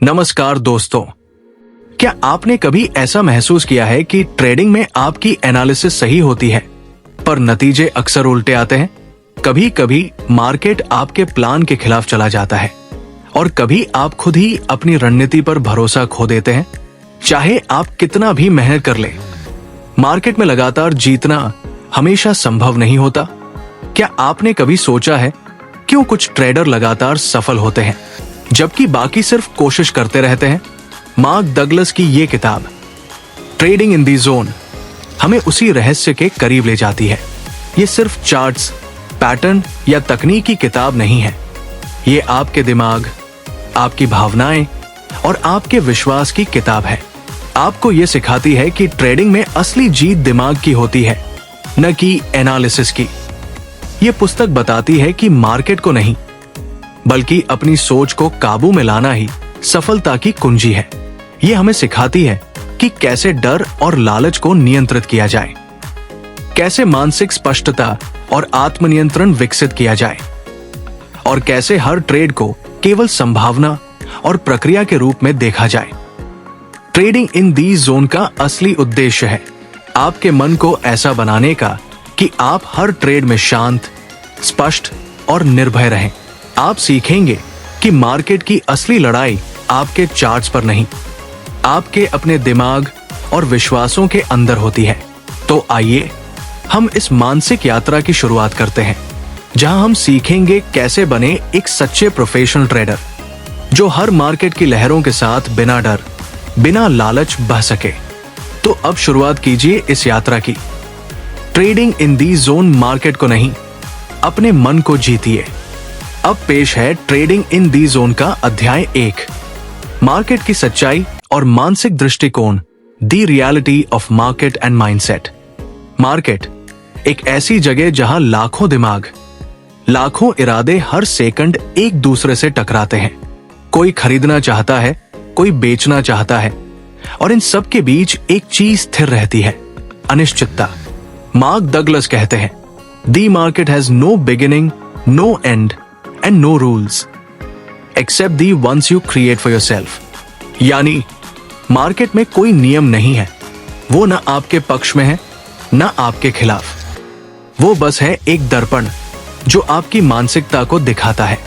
नमस्कार दोस्तों, क्या आपने कभी ऐसा महसूस किया है कि ट्रेडिंग में आपकी एनालिसिस सही होती है पर नतीजे अक्सर उल्टे आते हैं? कभी कभी मार्केट आपके प्लान के खिलाफ चला जाता है और कभी आप खुद ही अपनी रणनीति पर भरोसा खो देते हैं। चाहे आप कितना भी मेहनत कर लें, मार्केट में लगातार जीतना हमेशा संभव नहीं होता। क्या आपने कभी सोचा है क्यों कुछ ट्रेडर लगातार सफल होते हैं जबकि बाकी सिर्फ कोशिश करते रहते हैं? मार्क डगलस की ये किताब ट्रेडिंग इन दी जोन हमें उसी रहस्य के करीब ले जाती है। ये सिर्फ चार्ट्स, पैटर्न या तकनीक की किताब नहीं है। ये आपके दिमाग, आपकी भावनाएं और आपके विश्वास की किताब है। आपको ये सिखाती है कि ट्रेडिंग में असली जीत दिमाग की होती है, न कि एनालिसिस की। ये पुस्तक बताती है कि मार्केट को नहीं बल्कि अपनी सोच को काबू में लाना ही सफलता की कुंजी है। ये हमें सिखाती है कि कैसे डर और लालच को नियंत्रित किया जाए, कैसे मानसिक स्पष्टता और आत्मनियंत्रण विकसित किया जाए और कैसे हर ट्रेड को केवल संभावना और प्रक्रिया के रूप में देखा जाए। ट्रेडिंग इन दी जोन का असली उद्देश्य है आपके मन को ऐसा बनाने का कि आप हर ट्रेड में शांत, स्पष्ट और निर्भय रहें। आप सीखेंगे कि मार्केट की असली लड़ाई आपके चार्ट्स पर नहीं, आपके अपने दिमाग और विश्वासों के अंदर होती है। तो आइए हम इस मानसिक यात्रा की शुरुआत करते हैं, जहां हम सीखेंगे कैसे बने एक सच्चे प्रोफेशनल ट्रेडर जो हर मार्केट की लहरों के साथ बिना डर, बिना लालच बह सके। तो अब शुरुआत कीजिए इस यात्रा की। Trading in the zone market को नहीं, अपने मन को जीतिए। अब पेश है ट्रेडिंग इन दी जोन का अध्याय 1, मार्केट की सच्चाई और मानसिक दृष्टिकोण, the reality of market and mindset. Market एक ऐसी जगह जहां लाखों दिमाग, लाखों इरादे हर सेकंड एक दूसरे से टकराते हैं। कोई खरीदना चाहता है, कोई बेचना चाहता है और इन सब के बीच एक चीज स्थिर रहती है, अनिश्चितता। मार्क डगलस कहते हैं, the market has no beginning, no end and no rules except the ones you create for yourself। यानी मार्केट में कोई नियम नहीं है, वो ना आपके पक्ष में है ना आपके खिलाफ। वो बस है एक दर्पण जो आपकी मानसिकता को दिखाता है।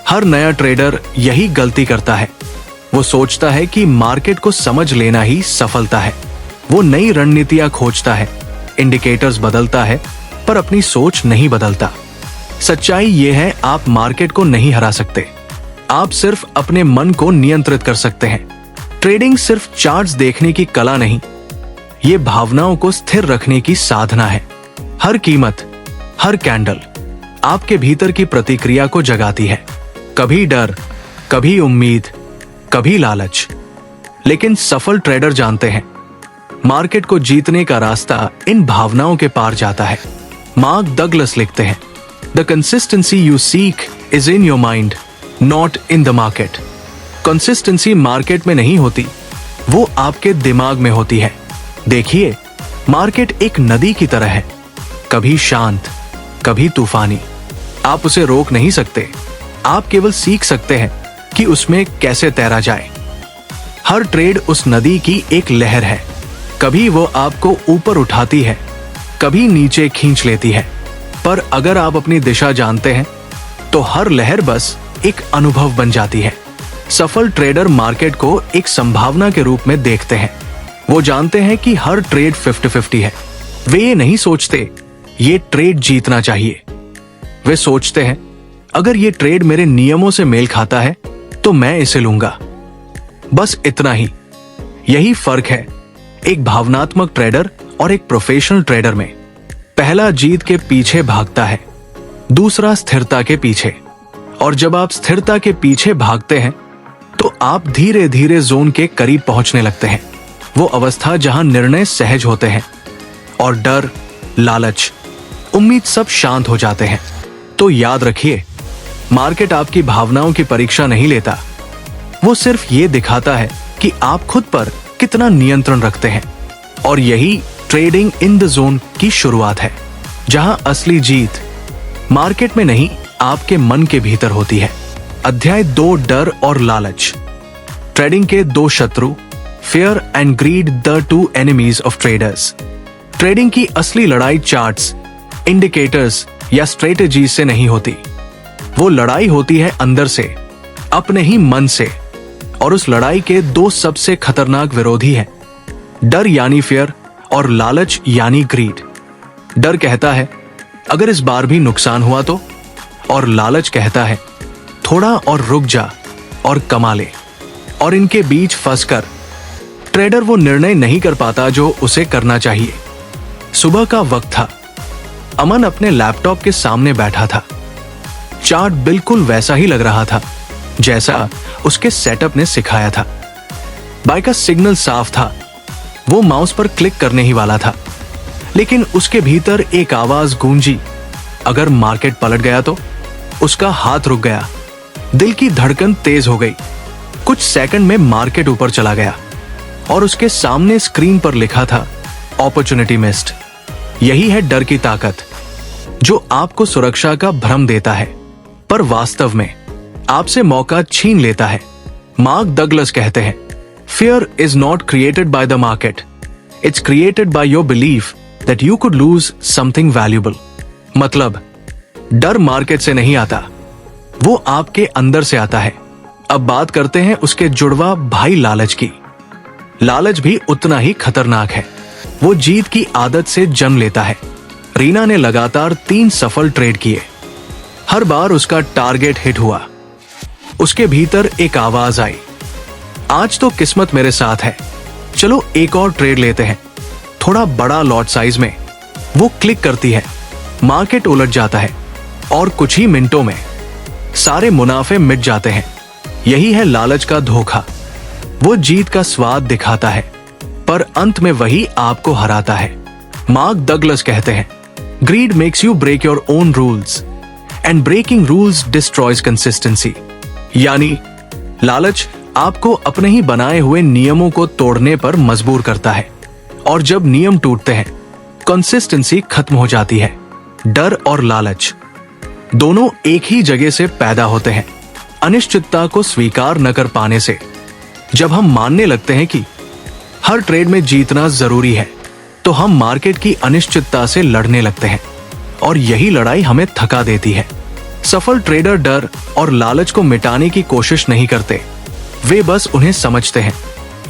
हर नया ट्रेडर यही गलती करता है। वो सोचता है कि मार्केट को समझ लेना ही सफलता है। वो नई रणनीतियां खोजता है, इंडिकेटर्स बदलता है, पर अपनी सोच नहीं बदलता। सच्चाई ये है, आप मार्केट को नहीं हरा सकते, आप सिर्फ अपने मन को नियंत्रित कर सकते हैं। ट्रेडिंग सिर्फ चार्ट्स देखने की कला नहीं, ये भावनाओं को स्थिर रखने की साधना है। हर कीमत, हर कैंडल आपके भीतर की प्रतिक्रिया को जगाती है, कभी डर, कभी उम्मीद, कभी लालच। लेकिन सफल ट्रेडर जानते हैं, मार्केट को जीतने का रास्ता इन भावनाओं के पार जाता है। मार्क डगलस लिखते हैं, The consistency you seek is in your mind, not in the market। Consistency market में नहीं होती, वो आपके दिमाग में होती है। देखिए, मार्केट एक नदी की तरह है, कभी शांत, कभी तूफानी। आप उसे रोक नहीं सकते, आप केवल सीख सकते हैं कि उसमें कैसे तैरा जाए। हर ट्रेड उस नदी की एक लहर है, कभी वो आपको ऊपर उठाती है, कभी नीचे खींच लेती है। पर अगर आप अपनी दिशा जानते हैं तो हर लहर बस एक अनुभव बन जाती है। सफल ट्रेडर मार्केट को एक संभावना के रूप में देखते हैं। वो जानते हैं कि हर ट्रेड 50-50 है। वे ये नहीं सोचते ये ट्रेड जीतना चाहिए। वे सोचते हैं अगर ये ट्रेड मेरे नियमों से मेल खाता है तो मैं इसे लूंगा। बस इतना ही। यही फर्क है एक भावनात्मक ट्रेडर और एक प्रोफेशनल ट्रेडर में। पहला जीत के पीछे भागता है, दूसरा स्थिरता के पीछे। और जब आप स्थिरता के पीछे भागते हैं तो आप धीरे धीरे जोन के करीब पहुंचने लगते हैं, वो अवस्था जहां निर्णय सहज होते हैं और डर, लालच, उम्मीद सब शांत हो जाते हैं। तो याद रखिए, मार्केट आपकी भावनाओं की परीक्षा नहीं लेता, वो सिर्फ ये दिखाता है कि आप खुद पर कितना नियंत्रण रखते हैं। और यही ट्रेडिंग इन द जोन की शुरुआत है, जहां असली जीत मार्केट में नहीं, आपके मन के भीतर होती है। अध्याय 2, डर और लालच। ट्रेडिंग के दो शत्रु, fair and greed, the two enemies of traders. Trading की असली लड़ाई चार्ट्स, इंडिकेटर्स या स्ट्रेटेजी से नहीं होती। वो लड़ाई होती है अंदर से, अपने ही मन से। और उस लड़ाई के दो सबसे खतरनाक विरोधी हैं, डर यानी फियर और लालच यानी ग्रीड। डर कहता है अगर इस बार भी नुकसान हुआ तो, और लालच कहता है थोड़ा और रुक जा और कमा ले। और इनके बीच फंसकर ट्रेडर वो निर्णय नहीं कर पाता जो उसे करना चाहिए। सुबह का वक्त था। अमन अपने लैपटॉप के सामने बैठा था। चार्ट बिल्कुल वैसा ही लग रहा था जैसा उसके सेटअप ने सिखाया था। बाय का सिग्नल साफ था। वो माउस पर क्लिक करने ही वाला था, लेकिन उसके भीतर एक आवाज गूंजी, अगर मार्केट पलट गया तो। उसका हाथ रुक गया, दिल की धड़कन तेज हो गई। कुछ सेकंड में मार्केट ऊपर चला गया और उसके सामने स्क्रीन पर लिखा था अपॉर्चुनिटी मिस्ड। यही है डर की ताकत, जो आपको सुरक्षा का भ्रम देता है पर वास्तव में आपसे मौका छीन लेता है। मार्क डगलस कहते हैं, Fear is not created by the market. It's created by your belief that you could lose something valuable. मतलब डर मार्केट से नहीं आता, वो आपके अंदर से आता है। अब बात करते हैं उसके जुड़वा भाई लालच की। लालच भी उतना ही खतरनाक है। वो जीत की आदत से जन्म लेता है। रीना ने लगातार 3 सफल ट्रेड किए। हर बार उसका टारगेट हिट हुआ। उसके भीतर एक आवाज आई, आज तो किस्मत मेरे साथ है, चलो एक और ट्रेड लेते हैं, थोड़ा बड़ा लॉट साइज में। वो क्लिक करती है, मार्केट उलट जाता है और कुछ ही मिनटों में सारे मुनाफे मिट जाते हैं। यही है लालच का धोखा। वो जीत का स्वाद दिखाता है पर अंत में वही आपको हराता है। मार्क डगलस कहते हैं, greed makes you break your own rules and breaking rules destroys consistency. यानी लालच आपको अपने ही बनाए हुए नियमों को तोड़ने पर मजबूर करता है, और जब नियम टूटते हैं कंसिस्टेंसी खत्म हो जाती है। डर और लालच दोनों एक ही जगह से पैदा होते हैं, अनिश्चितता को स्वीकार न कर पाने से। जब हम मानने लगते हैं कि हर ट्रेड में जीतना जरूरी है, तो हम मार्केट की अनिश्चितता से लड़ने लगते हैं, और यही लड़ाई हमें थका देती है। सफल ट्रेडर डर और लालच को मिटाने की कोशिश नहीं करते, वे बस उन्हें समझते हैं।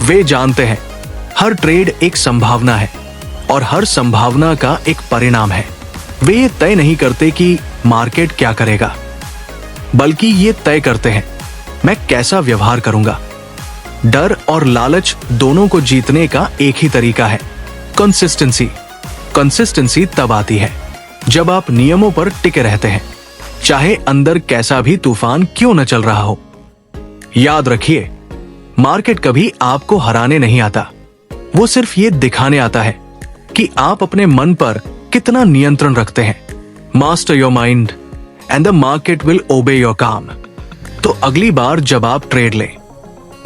वे जानते हैं हर ट्रेड एक संभावना है और हर संभावना का एक परिणाम है। वे ये तय नहीं करते कि मार्केट क्या करेगा, बल्कि ये तय करते हैं मैं कैसा व्यवहार करूंगा। डर और लालच दोनों को जीतने का एक ही तरीका है, कंसिस्टेंसी। कंसिस्टेंसी तब आती है जब आप नियमों पर टिके रहते हैं, चाहे अंदर कैसा भी तूफान क्यों न चल रहा हो। याद रखिए, मार्केट कभी आपको हराने नहीं आता, वो सिर्फ ये दिखाने आता है कि आप अपने मन पर कितना नियंत्रण रखते हैं। Master your mind and the market will ओबे योर काम। तो अगली बार जब आप ट्रेड लें,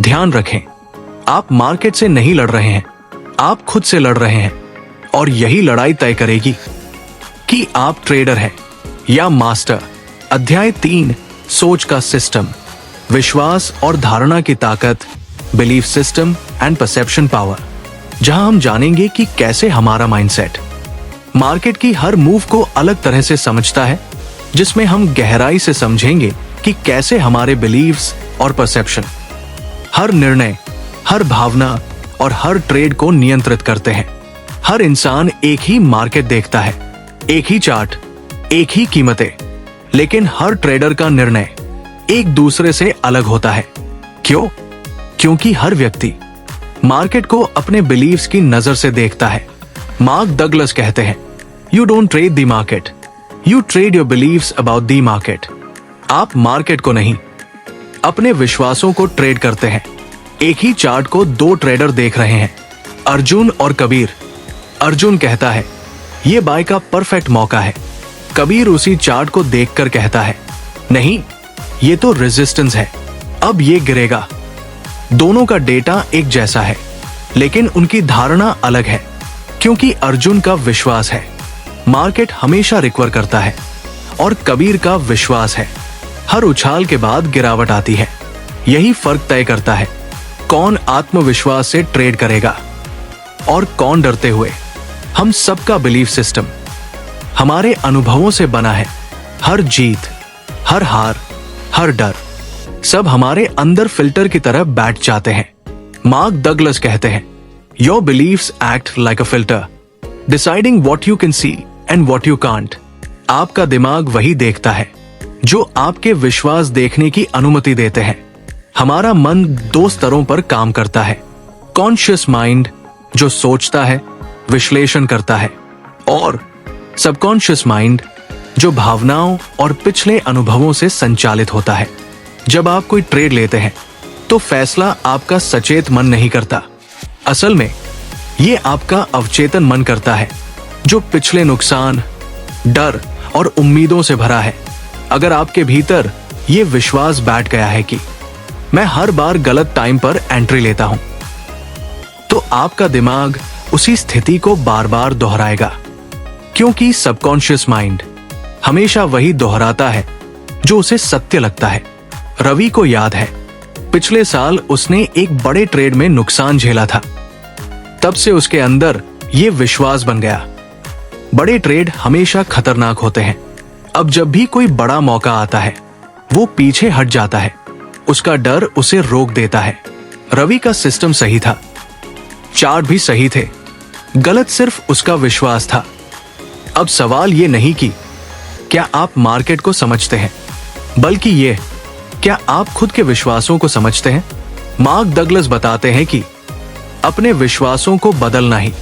ध्यान रखें आप मार्केट से नहीं लड़ रहे हैं, आप खुद से लड़ रहे हैं, और यही लड़ाई तय करेगी कि आप ट्रेडर हैं या मास्टर। अध्याय 3, सोच का सिस्टम, विश्वास और धारणा की ताकत, belief system and perception power, जहां हम जानेंगे कि कैसे हमारा माइंडसेट मार्केट की हर मूव को अलग तरह से समझता है, जिसमें हम गहराई से समझेंगे कि कैसे हमारे बिलीव्स और परसेप्शन हर निर्णय, हर भावना और हर ट्रेड को नियंत्रित करते हैं। हर इंसान एक ही मार्केट देखता है, एक ही चार्ट, एक ही कीमतें, लेकिन हर ट्रेडर का निर्णय एक दूसरे से अलग होता है। क्यों? क्योंकि हर व्यक्ति मार्केट को अपने बिलीव्स की नजर से देखता है। मार्क डगलस कहते हैं, you don't trade the market, you trade your beliefs about the market. आप मार्केट को नहीं, अपने विश्वासों को ट्रेड करते हैं। एक ही चार्ट को 2 ट्रेडर देख रहे हैं, अर्जुन और कबीर। अर्जुन कहता है यह बाय का परफेक्ट मौका है। कबीर उसी चार्ट को देखकर कहता है नहीं, ये तो रेजिस्टेंस है, अब ये गिरेगा। दोनों का डेटा एक जैसा है, लेकिन उनकी धारणा अलग है, क्योंकि अर्जुन का विश्वास है मार्केट हमेशा रिकवर करता है, और कबीर का विश्वास है हर उछाल के बाद गिरावट आती है। यही फर्क तय करता है कौन आत्मविश्वास से ट्रेड करेगा और कौन डरते हुए। हम सबका बिलीफ सिस्टम हमारे अनुभवों से बना है। हर जीत, हर हार, हर डर, सब हमारे अंदर फिल्टर की तरह बैठ जाते हैं। मार्क डगलस कहते हैं, your beliefs act like a filter, deciding what you can see and what you can't. आपका दिमाग वही देखता है जो आपके विश्वास देखने की अनुमति देते हैं। हमारा मन 2 स्तरों पर काम करता है। कॉन्शियस माइंड जो सोचता है, विश्लेषण करता है, और सबकॉन्शियस माइंड जो भावनाओं और पिछले अनुभवों से संचालित होता है। जब आप कोई ट्रेड लेते हैं तो फैसला आपका सचेत मन नहीं करता। असल में ये आपका अवचेतन मन करता है, जो पिछले नुकसान, डर और उम्मीदों से भरा है। अगर आपके भीतर ये विश्वास बैठ गया है कि मैं हर बार गलत टाइम पर एंट्री लेता हूं, तो आपका दिमाग उसी स्थिति को बार बार दोहराएगा, क्योंकि सबकॉन्शियस माइंड हमेशा वही दोहराता है जो उसे सत्य लगता है। रवि को याद है, पिछले साल उसने एक बड़े ट्रेड में नुकसान झेला था। तब से उसके अंदर ये विश्वास बन गया, बड़े ट्रेड हमेशा खतरनाक होते हैं। अब जब भी कोई बड़ा मौका आता है, वो पीछे हट जाता है। उसका डर उसे रोक देता है। रवि का सिस्टम सही था, चार्ट भी सही थे, गलत सिर्फ उसका विश्वास था। अब सवाल ये नहीं कि क्या आप मार्केट को समझते हैं, बल्कि ये क्या आप खुद के विश्वासों को समझते हैं। मार्क डगलस बताते हैं कि अपने विश्वासों को बदलना ही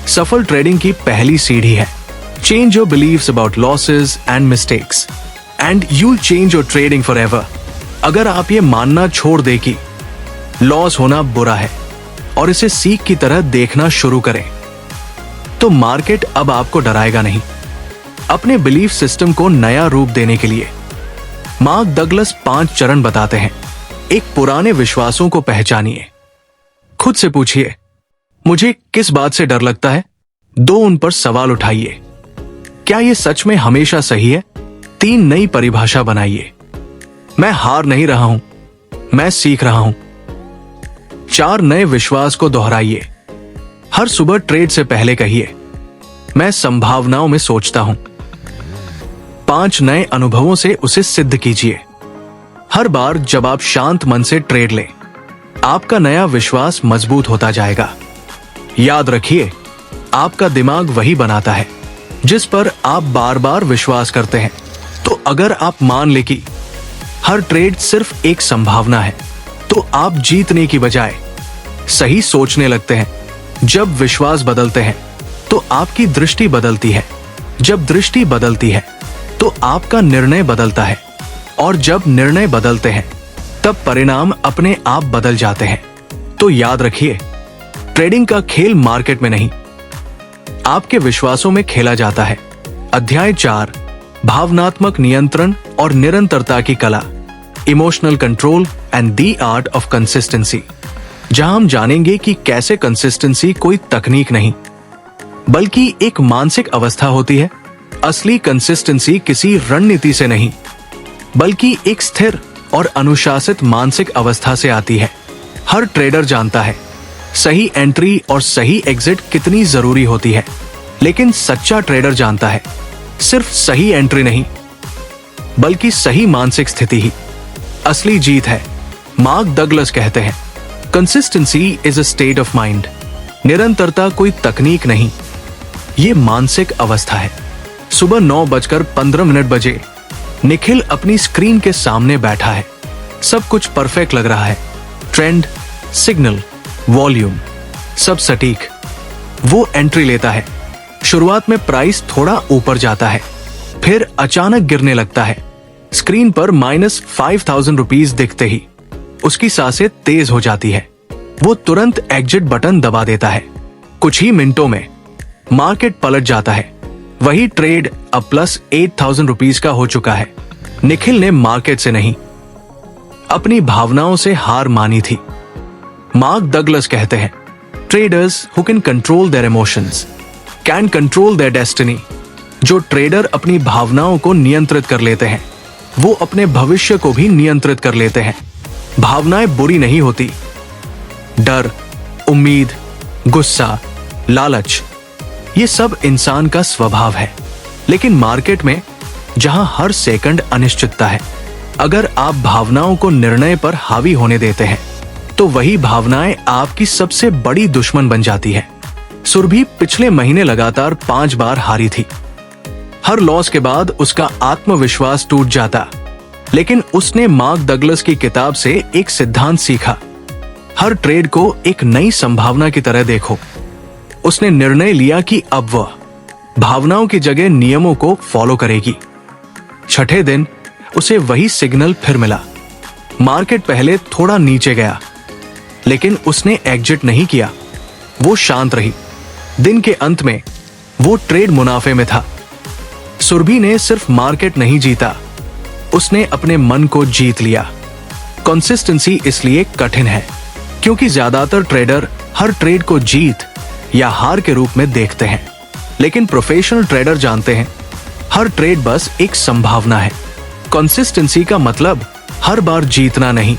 सफल ट्रेडिंग की पहली सीढ़ी है। Change your beliefs about losses and mistakes and you'll change your trading forever. अगर आप ये मानना छोड़ दें कि लॉस होना बुरा है और इसे सीख की तरह देखना शुरू करें, तो मार्केट अब आपको डराएगा नहीं। अपने बिलीफ सिस्टम को नया रूप देने के लिए मार्क डगलस 5 चरण बताते हैं। एक, पुराने विश्वासों को पहचानिए। खुद से पूछिए, मुझे किस बात से डर लगता है। 2, उन पर सवाल उठाइए, क्या यह सच में हमेशा सही है। 3, नई परिभाषा बनाइए, मैं हार नहीं रहा हूं, मैं सीख रहा हूं। 4, नए विश्वास को दोहराइए। हर सुबह ट्रेड से पहले कहिए, मैं संभावनाओं में सोचता हूं। 5, नए अनुभवों से उसे सिद्ध कीजिए। हर बार जब आप शांत मन से ट्रेड लें, आपका नया विश्वास मजबूत होता जाएगा। याद रखिए, आपका दिमाग वही बनाता है जिस पर आप बार बार विश्वास करते हैं। तो अगर आप मान ले कि हर ट्रेड सिर्फ एक संभावना है, तो आप जीतने की बजाय सही सोचने लगते हैं। जब विश्वास बदलते हैं तो आपकी दृष्टि बदलती है। जब दृष्टि बदलती है तो आपका निर्णय बदलता है, और जब निर्णय बदलते हैं तब परिणाम अपने आप बदल जाते हैं। तो याद रखिए, ट्रेडिंग का खेल मार्केट में नहीं, आपके विश्वासों में खेला जाता है। अध्याय 4, भावनात्मक नियंत्रण और निरंतरता की कला, emotional control and the art of consistency, जहां हम जानेंगे कि कैसे कंसिस्टेंसी कोई तकनीक नहीं बल्कि एक मानसिक अवस्था होती है। असली कंसिस्टेंसी किसी रणनीति से नहीं बल्कि एक स्थिर और अनुशासित मानसिक अवस्था से आती है। हर ट्रेडर जानता है सही एंट्री और सही एग्जिट कितनी जरूरी होती है, लेकिन सच्चा ट्रेडर जानता है सिर्फ सही एंट्री नहीं बल्कि सही मानसिक स्थिति ही असली जीत है। मार्क डगलस कहते हैं, consistency is a state of mind. निरंतरता कोई तकनीक नहीं, ये मानसिक अवस्था है। सुबह 9:15 बजे निखिल अपनी स्क्रीन के सामने बैठा है। सब कुछ परफेक्ट लग रहा है, ट्रेंड, सिग्नल, वॉल्यूम, सब सटीक। वो एंट्री लेता है। शुरुआत में प्राइस थोड़ा ऊपर जाता है, फिर अचानक गिरने लगता है। स्क्रीन पर -5,000 दिखते ही उसकी सांसें तेज हो जाती है। वो तुरंत एग्जिट बटन दबा देता है। कुछ ही मिनटों में मार्केट पलट जाता है। वही ट्रेड अब +8,000 का हो चुका है। निखिल ने मार्केट से नहीं, अपनी भावनाओं से हार मानी थी। मार्क डगलस कहते हैं, traders who can control their emotions can control their destiny. जो ट्रेडर अपनी भावनाओं को नियंत्रित कर लेते हैं, वो अपने भविष्य को भी नियंत्रित कर लेते हैं। भावनाएं बुरी नहीं होती, डर, उम्मीद, गुस्सा, लालच, ये सब इंसान का स्वभाव है। लेकिन मार्केट में जहां हर सेकंड अनिश्चितता है, अगर आप भावनाओं को निर्णय पर हावी होने देते हैं तो वही भावनाएं आपकी सबसे बड़ी दुश्मन बन जाती है। सुरभि पिछले महीने लगातार 5 बार हारी थी। हर लॉस के बाद उसका आत्मविश्वास टूट जाता, लेकिन उसने मार्क डगलस की किताब से एक सिद्धांत सीखा, हर ट्रेड को एक नई संभावना की तरह देखो। उसने निर्णय लिया कि अब वह भावनाओं की जगह नियमों को फॉलो करेगी। छठे दिन उसे वही सिग्नल फिर मिला। मार्केट पहले थोड़ा नीचे गया, लेकिन उसने एग्जिट नहीं किया, वो शांत रही। दिन के अंत में वो ट्रेड मुनाफे में था। सुरभि ने सिर्फ मार्केट नहीं जीता, उसने अपने मन को जीत लिया। कंसिस्टेंसी इसलिए कठिन है क्योंकि ज्यादातर ट्रेडर हर ट्रेड को जीत या हार के रूप में देखते हैं, लेकिन प्रोफेशनल ट्रेडर जानते हैं हर ट्रेड बस एक संभावना है। कंसिस्टेंसी का मतलब हर बार जीतना नहीं,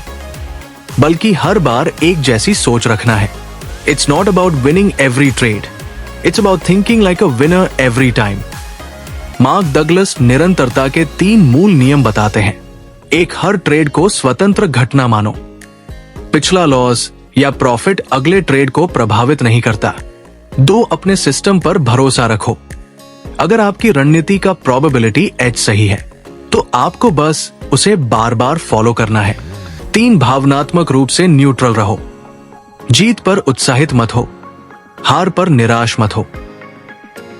बल्कि हर बार एक जैसी सोच रखना है। It's not about winning every trade, it's about thinking like a winner every time. Mark Douglas निरंतरता के 3 मूल नियम बताते हैं। एक, हर ट्रेड को स्वतंत्र घटना मानो। पिछला लॉस या प्रॉफिट अगले ट्रेड को प्रभावित नहीं करता। 2, अपने सिस्टम पर भरोसा रखो। अगर आपकी रणनीति का प्रोबेबिलिटी एज सही है तो आपको बस उसे बार बार फॉलो करना है। 3, भावनात्मक रूप से न्यूट्रल रहो। जीत पर उत्साहित मत हो, हार पर निराश मत हो,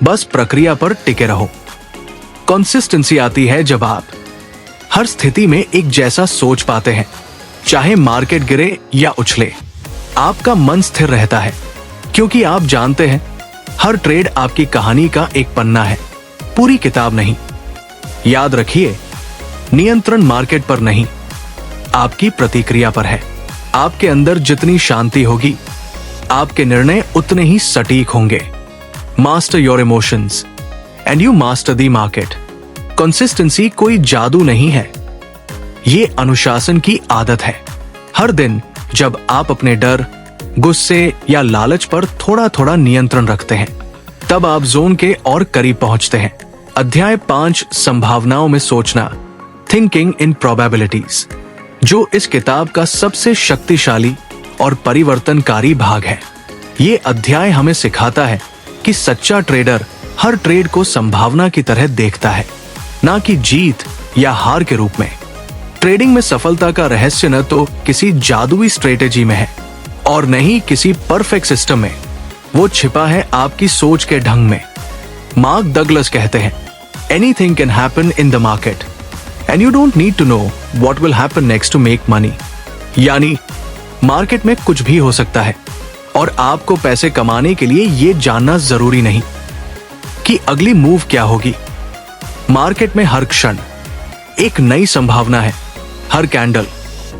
बस प्रक्रिया पर टिके रहो। कंसिस्टेंसी आती है जब आप हर स्थिति में एक जैसा सोच पाते हैं, चाहे मार्केट गिरे या उछले, आपका मन स्थिर रहता है क्योंकि आप जानते हैं हर ट्रेड आपकी कहानी का एक पन्ना है, पूरी किताब नहीं। याद रखिए, नियंत्रण मार्केट पर नहीं, आपकी प्रतिक्रिया पर है। आपके अंदर जितनी शांति होगी, आपके निर्णय उतने ही सटीक होंगे। Master your emotions and you master the market. Consistency कोई जादू नहीं है, ये अनुशासन की आदत है। हर दिन जब आप अपने डर, गुस्से या लालच पर थोड़ा थोड़ा नियंत्रण रखते हैं, तब आप जोन के और करीब पहुंचते हैं। अध्याय 5, संभावनाओं में सोचना, थिंकिंग इन प्रोबेबिलिटीज, जो इस किताब का सबसे शक्तिशाली और परिवर्तनकारी भाग है। ये अध्याय हमें सिखाता है कि सच्चा ट्रेडर हर ट्रेड को संभावना की तरह देखता है, ना कि जीत या हार के रूप में। ट्रेडिंग में सफलता का रहस्य न तो किसी जादुई स्ट्रेटेजी में है और न ही किसी परफेक्ट सिस्टम में, वो छिपा है आपकी सोच के ढंग में। मार्क डगलस कहते हैं, anything can happen in the market and you don't need to know what will happen next to make money. यानी मार्केट में कुछ भी हो सकता है और आपको पैसे कमाने के लिए ये जानना जरूरी नहीं कि अगली मूव क्या होगी। मार्केट में हर क्षण एक नई संभावना है, हर कैंडल,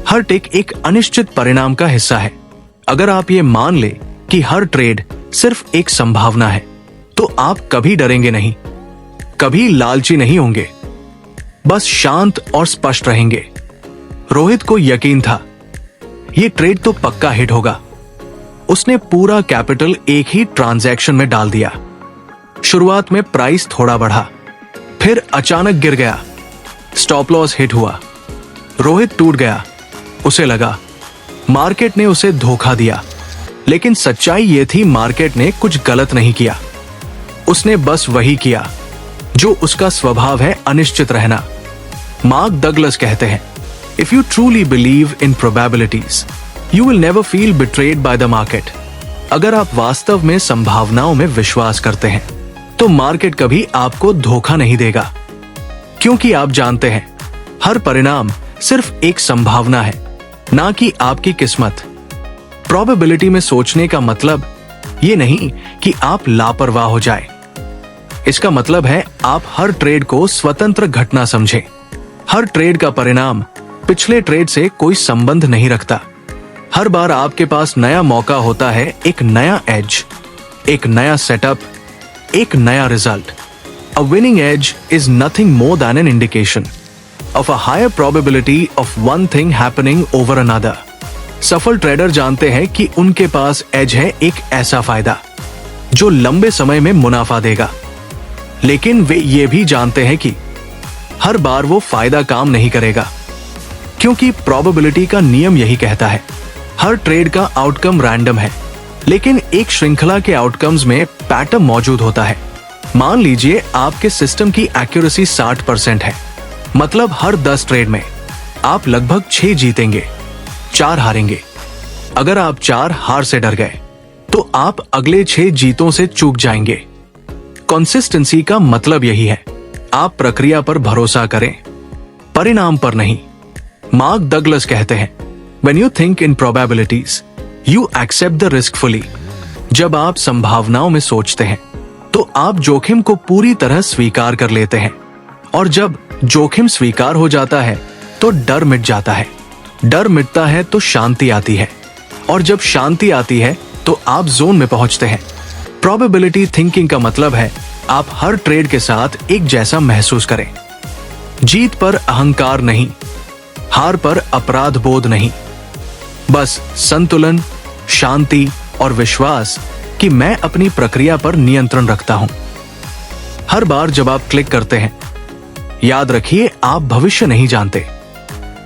हर टिक एक अनिश्चित परिणाम का हिस्सा है। अगर आप ये मान ले कि हर ट्रेड सिर्फ एक संभावना है, तो आप कभी डरेंगे नहीं, कभी लालची नहीं होंगे, बस शांत और स्पष्ट रहेंगे। रोहित को यकीन था ये ट्रेड तो पक्का हिट होगा। उसने पूरा कैपिटल एक ही ट्रांजैक्शन में डाल दिया। शुरुआत में प्राइस थोड़ा बढ़ा, फिर अचानक गिर गया, स्टॉप लॉस हिट हुआ, रोहित टूट गया। उसे लगा मार्केट ने उसे धोखा दिया, लेकिन सच्चाई ये थी मार्केट ने कुछ गलत नहीं किया। उसने बस वही किया जो उसका स्वभाव है, अनिश्चित रहना। मार्क डगलस कहते हैं, if you truly believe in probabilities you will never feel betrayed by the market. अगर आप वास्तव में संभावनाओं में विश्वास करते हैं तो मार्केट कभी आपको धोखा नहीं देगा, क्योंकि आप जानते हैं हर परिणाम सिर्फ एक संभावना है, ना कि आपकी किस्मत। प्रोबेबिलिटी में सोचने का मतलब ये नहीं कि आप लापरवाह हो जाए, इसका मतलब है आप हर ट्रेड को स्वतंत्र घटना समझें। हर ट्रेड का परिणाम पिछले ट्रेड से कोई संबंध नहीं रखता। हर बार आपके पास नया मौका होता है, एक नया एज, एक नया सेटअप, एक नया result. A winning edge is nothing more than an indication of a higher probability of one thing happening over another. सफल ट्रेडर जानते हैं कि उनके पास एज है, एक ऐसा फायदा जो लंबे समय में मुनाफा देगा। लेकिन वे ये भी जानते हैं कि हर बार वो फायदा काम नहीं करेगा, क्योंकि प्रोबेबिलिटी का नियम यही कहता है हर ट्रेड का आउटकम रैंडम है, लेकिन एक श्रृंखला के आउटकम्स में पैटर्न मौजूद होता है। मान लीजिए आपके सिस्टम की एक्यूरेसी 60% है, मतलब हर 10 ट्रेड में आप लगभग 6 जीतेंगे, 4 हारेंगे। अगर आप 4 हार से डर गए तो आप अगले 6 जीतों से चूक जाएंगे। कंसिस्टेंसी का मतलब यही है, आप प्रक्रिया पर भरोसा करें, परिणाम पर नहीं। मार्क डगलस कहते हैं, When you think in probabilities, you accept the risk fully. जब आप संभावनाओं में सोचते हैं तो आप जोखिम को पूरी तरह स्वीकार कर लेते हैं, और जब जोखिम स्वीकार हो जाता है तो डर मिट जाता है। डर मिटता है तो शांति आती है, और जब शांति आती है तो आप जोन में पहुंचते हैं। प्रोबेबिलिटी थिंकिंग का मतलब है आप हर ट्रेड के साथ एक जैसा महसूस करें। जीत पर अहंकार नहीं, हार पर अपराध बोध नहीं, बस संतुलन, शांति और विश्वास कि मैं अपनी प्रक्रिया पर नियंत्रण रखता हूं। हर बार जब आप क्लिक करते हैं, याद रखिए आप भविष्य नहीं जानते,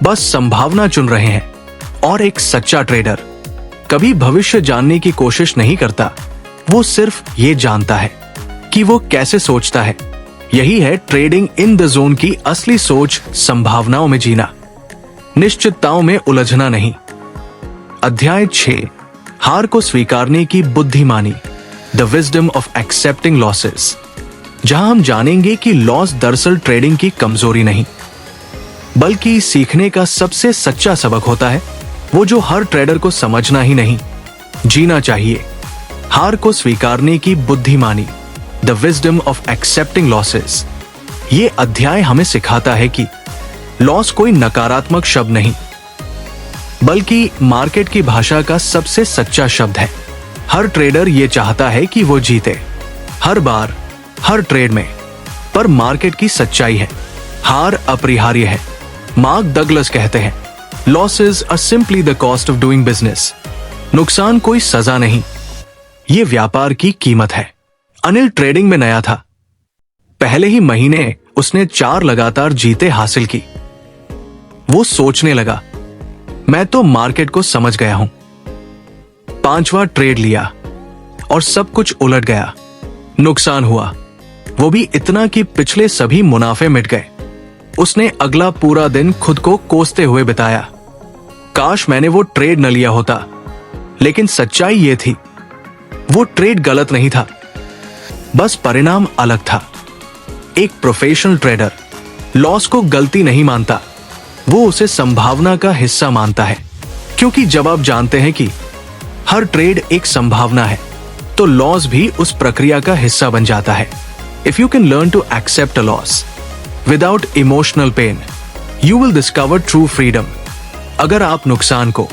बस संभावना चुन रहे हैं। और एक सच्चा ट्रेडर कभी भविष्य जानने की कोशिश नहीं करता, वो सिर्फ ये जानता है कि वो कैसे सोचता है। यही है ट्रेडिंग इन द जोन की असली सोच, संभावनाओं में जीना, निश्चितताओं में उलझना नहीं। अध्याय 6, हार को स्वीकारने की बुद्धिमानी, the wisdom of accepting losses, जहां हम जानेंगे कि लॉस दरअसल ट्रेडिंग की कमजोरी नहीं, बल्कि सीखने का सबसे सच्चा सबक होता है, वो जो हर ट्रेडर को समझना ही नहीं, जीना चाहिए। हार को स्वीकारने की बुद्धिमानी, the wisdom of accepting losses. ये अध्याय हमें सिखाता है कि लॉस कोई नकारात्मक शब्द नहीं, बल्कि मार्केट की भाषा का सबसे सच्चा शब्द है। हर ट्रेडर ये चाहता है कि वो जीते, हर बार, हर ट्रेड में, पर मार्केट की सच्चाई है, हार अपरिहार्य है। मार्क डगलस कहते हैं, losses are simply the cost of doing business. नुकसान कोई सजा नहीं, ये व्यापार की कीमत है। अनिल ट्रेडिंग में नया था, पहले ही महीने उसने 4 लगातार जीते हासिल की। वो सोचने लगा, मैं तो मार्केट को समझ गया हूं। 5वां ट्रेड लिया और सब कुछ उलट गया, नुकसान हुआ, वो भी इतना कि पिछले सभी मुनाफे मिट गए। उसने अगला पूरा दिन खुद को कोसते हुए बिताया, काश मैंने वो ट्रेड न लिया होता। लेकिन सच्चाई ये थी, वो ट्रेड गलत नहीं था, बस परिणाम अलग था। एक प्रोफेशनल ट्रेडर लॉस को गलती नहीं मानता, वो उसे संभावना का हिस्सा मानता है, क्योंकि जब आप जानते हैं कि हर ट्रेड एक संभावना है, तो लॉस भी उस प्रक्रिया का हिस्सा बन जाता है। If you can learn to accept a loss without emotional pain, you will discover true freedom. अगर आप नुकसान को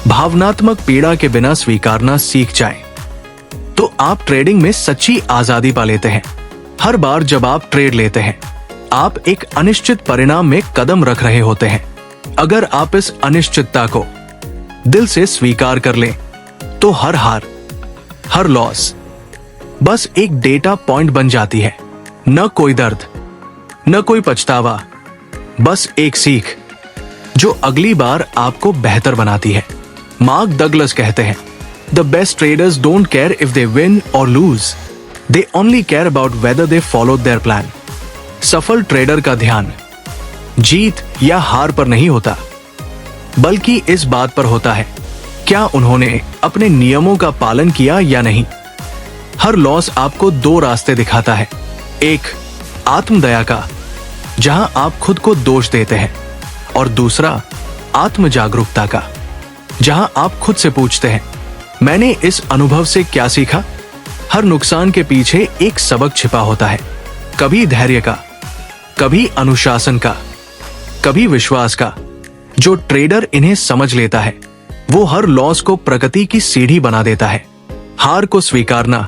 भावनात्मक पीड़ा के बिना स्वीकारना सीख जाएं, तो आप ट्रेडिंग में सच्ची आजादी पा लेते हैं। हर बार जब आप ट्रेड लेते हैं, आप एक अनिश्चित परिणाम में कदम रख रहे होते हैं। अगर आप इस अनिश्चितता को दिल से स्वीकार कर लें, तो हर हार, हर लॉस बस एक डेटा पॉइंट बन जाती है। न कोई दर्द, न कोई पछतावा, बस एक सीख जो अगली बार आपको बेहतर बनाती है। मार्क डगलस कहते हैं, the best traders don't care if they win or lose, they only care about whether they follow their plan. सफल ट्रेडर का ध्यान जीत या हार पर नहीं होता, बल्कि इस बात पर होता है क्या उन्होंने अपने नियमों का पालन किया या नहीं। हर लॉस आपको 2 रास्ते दिखाता है, एक आत्मदया का, जहां आप खुद को दोष देते हैं, और दूसरा आत्म जागरूकता का, जहां आप खुद से पूछते हैं, मैंने इस अनुभव से क्या सीखा। हर नुकसान के पीछे एक सबक छिपा होता है, कभी धैर्य का, कभी अनुशासन का, कभी विश्वास का। जो ट्रेडर इन्हें समझ लेता है, वो हर लॉस को प्रगति की सीढ़ी बना देता है। हार को स्वीकारना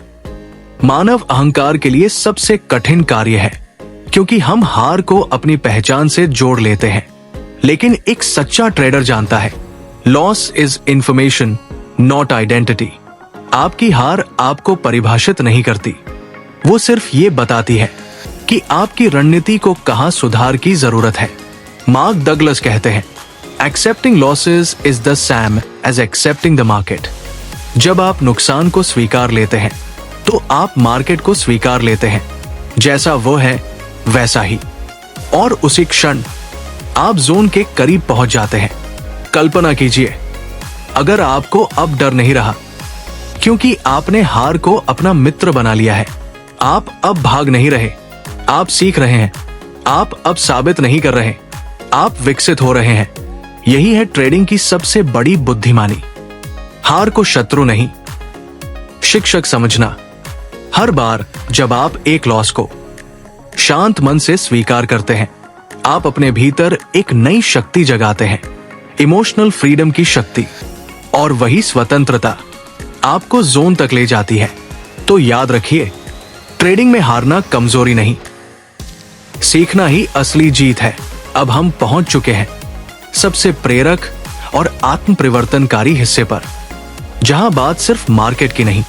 मानव अहंकार के लिए सबसे कठिन कार्य है, क्योंकि हम हार को अपनी पहचान से जोड़ लेते हैं। लेकिन एक सच्चा ट्रेडर जानता है loss is information, not identity. आपकी हार आपको परिभाषित नहीं करती, वो सिर्फ ये बताती है कि आपकी रणनीति को कहां सुधार की जरूरत है। मार्क डगलस कहते हैं, accepting losses is the same as accepting the market. जब आप नुकसान को स्वीकार लेते हैं तो आप मार्केट को स्वीकार लेते हैं, जैसा वो है वैसा ही, और उसी क्षण आप जोन के करीब पहुंच जाते हैं। कल्पना कीजिए, अगर आपको अब डर नहीं रहा क्योंकि आपने हार को अपना मित्र बना लिया है। आप अब भाग नहीं रहे, आप सीख रहे हैं। आप अब साबित नहीं कर रहे, आप विकसित हो रहे हैं। यही है ट्रेडिंग की सबसे बड़ी बुद्धिमानी। हार को शत्रु नहीं, शिक्षक समझना। हर बार जब आप एक लॉस को शांत मन से स्वीकार करते हैं, आप अपने भीतर एक नई शक्ति जगाते हैं, इमोशनल फ्रीडम की शक्ति, और वही स्वतंत्रता आपको जोन तक ले जाती है। तो याद रखिए, ट्रेडिंग में हारना कमजोरी नहीं, सीखना ही असली जीत है। अब हम पहुंच चुके हैं सबसे प्रेरक और आत्म परिवर्तनकारी हिस्से पर, जहां बात सिर्फ मार्केट की नहीं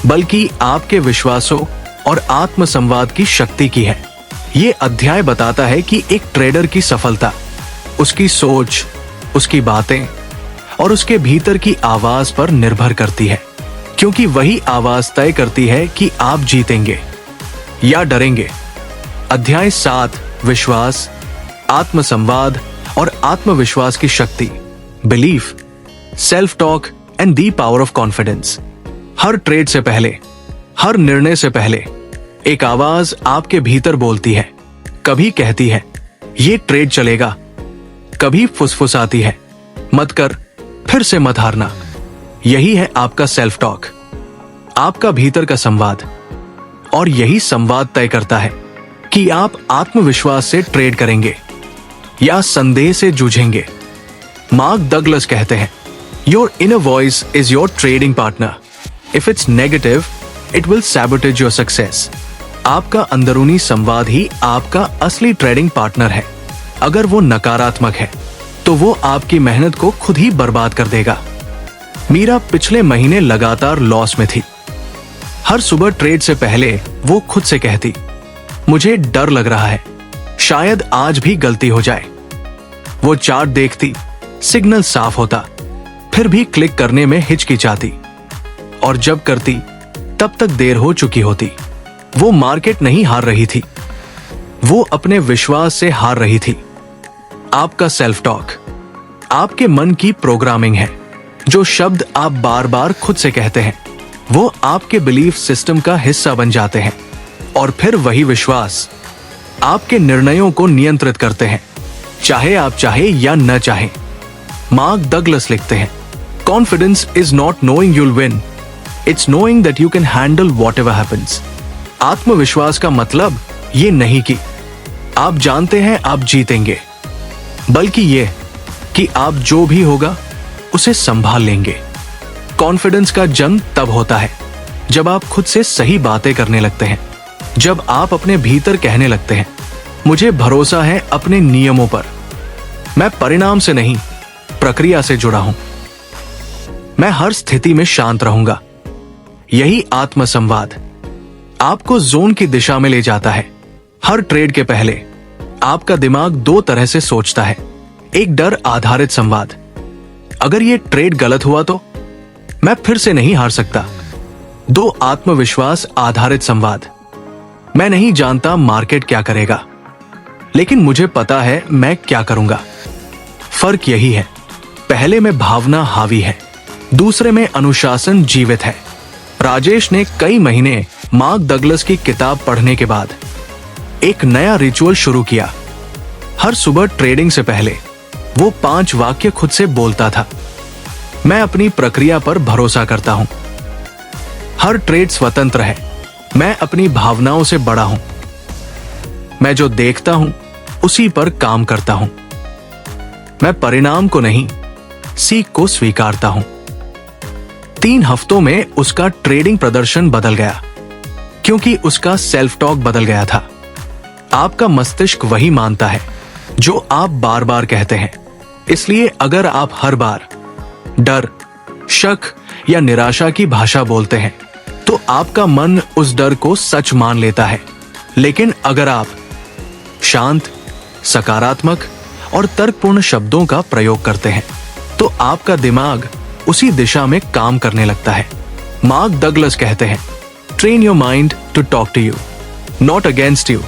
बल्कि आपके विश्वासों और आत्म संवाद की शक्ति की है। यह अध्याय बताता है कि एक ट्रेडर की सफलता उसकी सोच, उसकी बातें और उसके भीतर की आवाज पर निर्भर करती है, क्योंकि वही आवाज तय करती है कि आप जीतेंगे या डरेंगे। अध्याय 7, विश्वास, आत्म संवाद और आत्मविश्वास की शक्ति, belief, self talk and the power of confidence. Her trade से पहले, हर निर्णय से पहले एक आवाज आपके भीतर बोलती है। कभी कहती है ये ट्रेड चलेगा, कभी फुसफुसाती है मत कर, फिर से मत हारना। यही है आपका सेल्फ टॉक, आपका भीतर का संवाद, और यही संवाद तय करता है कि आप आत्मविश्वास से ट्रेड करेंगे या संदेह से जूझेंगे। मार्क डगलस कहते हैं, your inner voice is your trading partner. If it's negative, it will sabotage your success. आपका अंदरूनी संवाद ही आपका असली ट्रेडिंग पार्टनर है। अगर वो नकारात्मक है तो वो आपकी मेहनत को खुद ही बर्बाद कर देगा। मीरा पिछले महीने लगातार लॉस में थी। हर सुबह ट्रेड से पहले वो खुद से कहती, मुझे डर लग रहा है, शायद आज भी गलती हो जाए। वो चार्ट देखती, सिग्नल साफ होता, फिर भी क्लिक करने में हिचकिचाती, और जब करती तब तक देर हो चुकी होती। वो मार्केट नहीं हार रही थी, वो अपने विश्वास से हार रही थी। आपका सेल्फ टॉक आपके मन की प्रोग्रामिंग है। जो शब्द आप बार बार खुद से कहते हैं वो आपके बिलीफ सिस्टम का हिस्सा बन जाते हैं, और फिर वही विश्वास आपके निर्णयों को नियंत्रित करते हैं, चाहे आप चाहे या न चाहे। मार्क डगलस लिखते हैं, confidence is not knowing you'll win, it's knowing that you can handle whatever happens. आत्मविश्वास का मतलब ये नहीं कि आप जानते हैं आप जीतेंगे, बल्कि ये कि आप जो भी होगा उसे संभाल लेंगे। कॉन्फिडेंस का जन्म तब होता है जब आप खुद से सही बातें करने लगते हैं, जब आप अपने भीतर कहने लगते हैं, मुझे भरोसा है अपने नियमों पर, मैं परिणाम से नहीं प्रक्रिया से जुड़ा हूं, मैं हर स्थिति में शांत रहूंगा। यही आत्मसंवाद आपको जोन की दिशा में ले जाता है। हर ट्रेड के पहले आपका दिमाग दो तरह से सोचता है। एक डर आधारित संवाद, अगर ये ट्रेड गलत हुआ तो मैं फिर से नहीं हार सकता। दो आत्मविश्वास आधारित संवाद, मैं नहीं जानता मार्केट क्या करेगा, लेकिन मुझे पता है मैं क्या करूंगा। फर्क यही है, पहले में भावना हावी है, दूसरे में अनुशासन जीवित है। राजेश ने कई महीने मार्क डगलस की किताब पढ़ने के बाद एक नया रिचुअल शुरू किया। हर सुबह ट्रेडिंग से पहले वो 5 वाक्य खुद से बोलता था। मैं अपनी प्रक्रिया पर भरोसा करता हूं, हर ट्रेड स्वतंत्र है, मैं अपनी भावनाओं से बड़ा हूं, मैं जो देखता हूं उसी पर काम करता हूं, मैं परिणाम को नहीं सीख को स्वीकारता हूं। 3 हफ्तों में उसका ट्रेडिंग प्रदर्शन बदल गया, क्योंकि उसका सेल्फ टॉक बदल गया था। आपका मस्तिष्क वही मानता है जो आप बार बार कहते हैं। इसलिए अगर आप हर बार डर, शक या निराशा की भाषा बोलते हैं तो आपका मन उस डर को सच मान लेता है। लेकिन अगर आप शांत, सकारात्मक और तर्कपूर्ण शब्दों का प्रयोग करते हैं तो आपका दिमाग उसी दिशा में काम करने लगता है। मार्क डगलस कहते हैं, train your mind to talk to you, not against you.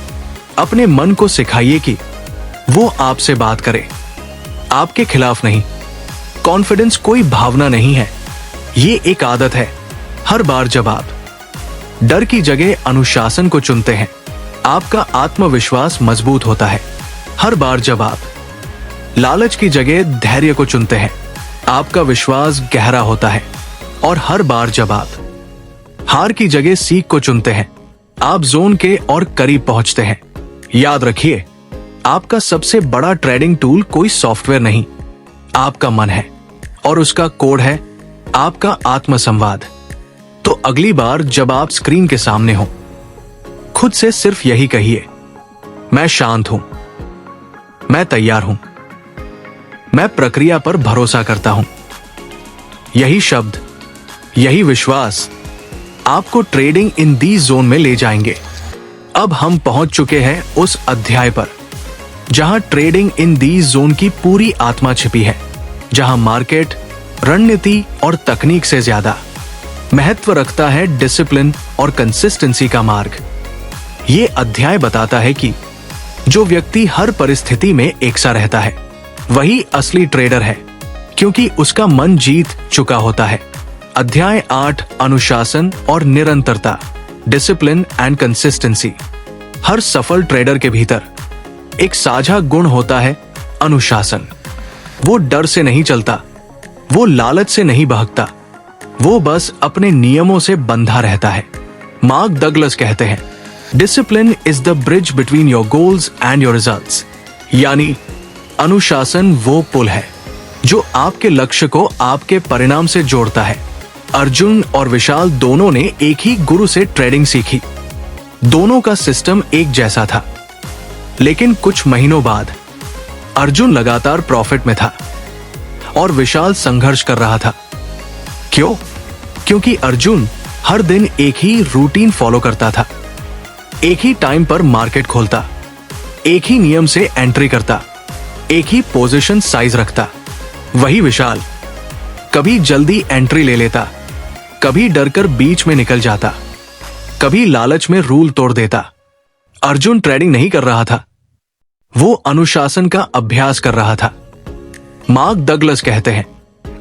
अपने मन को सिखाइए कि वो आपसे बात करे, आपके खिलाफ नहीं। कॉन्फिडेंस कोई भावना नहीं है, ये एक आदत है। हर बार जब आप डर की जगह अनुशासन को चुनते हैं, आपका आत्मविश्वास मजबूत होता है। हर बार जब आप लालच की जगह धैर्य को चुनते हैं, आपका विश्वास गहरा होता है। और हर बार जब आप हार की जगह सीख को चुनते हैं, आप जोन के और करीब पहुंचते हैं। याद रखिए, आपका सबसे बड़ा ट्रेडिंग टूल कोई सॉफ्टवेयर नहीं, आपका मन है और उसका कोड है आपका आत्मसंवाद। तो अगली बार जब आप स्क्रीन के सामने हो, खुद से सिर्फ यही कहिए, मैं शांत हूं, मैं तैयार हूं, मैं प्रक्रिया पर भरोसा करता हूं। यही शब्द, यही विश्वास आपको ट्रेडिंग इन दी जोन में ले जाएंगे। अब हम पहुंच चुके हैं उस अध्याय पर जहां ट्रेडिंग इन दी जोन की पूरी आत्मा छिपी है, जहां मार्केट रणनीति और तकनीक से ज्यादा महत्व रखता है डिसिप्लिन और कंसिस्टेंसी का मार्ग। ये अध्याय बताता है कि जो व्यक्ति हर परिस्थिति में एक सा रहता है, वही असली ट्रेडर है, क्योंकि उसका मन जीत चुका होता है। अध्याय 8, अनुशासन और निरंतरता, डिसिप्लिन एंड कंसिस्टेंसी। हर सफल ट्रेडर के भीतर एक साझा गुण होता है, अनुशासन। वो डर से नहीं चलता, वो लालच से नहीं भागता, वो बस अपने नियमों से बंधा रहता है। मार्क डगलस कहते हैं, discipline is the bridge between your goals and your results. यानी अनुशासन वो पुल है जो आपके लक्ष्य को आपके परिणाम से जोड़ता है। अर्जुन और विशाल दोनों ने एक ही गुरु से ट्रेडिंग सीखी। दोनों का सिस्टम एक जैसा था, लेकिन कुछ महीनों बाद अर्जुन लगातार प्रॉफिट में था और विशाल संघर्ष कर रहा था। क्यों? क्योंकि अर्जुन हर दिन एक ही रूटीन फॉलो करता था, एक ही टाइम पर मार्केट खोलता, एक ही नियम से एंट्री करता, एक ही पोजीशन साइज रखता। वही विशाल कभी जल्दी एंट्री ले लेता, कभी डरकर बीच में निकल जाता, कभी लालच में रूल तोड़ देता। अर्जुन ट्रेडिंग नहीं कर रहा था, वो अनुशासन का अभ्यास कर रहा था। मार्क डगलस कहते हैं,